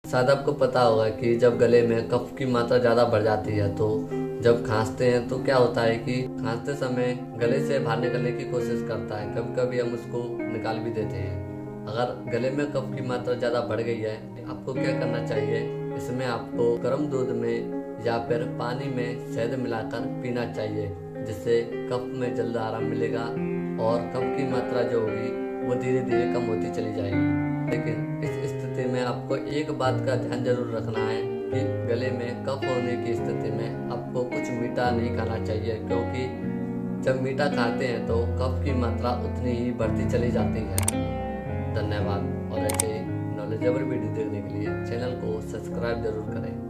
शायद आपको पता होगा कि जब गले में कफ की मात्रा ज़्यादा बढ़ जाती है तो जब खांसते हैं तो क्या होता है कि खांसते समय गले से बाहर निकलने की कोशिश करता है, कभी कभी हम उसको निकाल भी देते हैं। अगर गले में कफ की मात्रा ज़्यादा बढ़ गई है, आपको क्या करना चाहिए, इसमें आपको गर्म दूध में या फिर पानी में शहद मिलाकर पीना चाहिए, जिससे कफ में जल्द आराम मिलेगा और कफ की मात्रा जो होगी वो धीरे धीरे कम होती चली जाएगी। लेकिन इस स्थिति में आपको एक बात का ध्यान जरूर रखना है कि गले में कफ होने की स्थिति में आपको कुछ मीठा नहीं खाना चाहिए, क्योंकि जब मीठा खाते हैं तो कफ की मात्रा उतनी ही बढ़ती चली जाती है। धन्यवाद। और ऐसे नॉलेजेबल वीडियो देखने के लिए चैनल को सब्सक्राइब जरूर करें।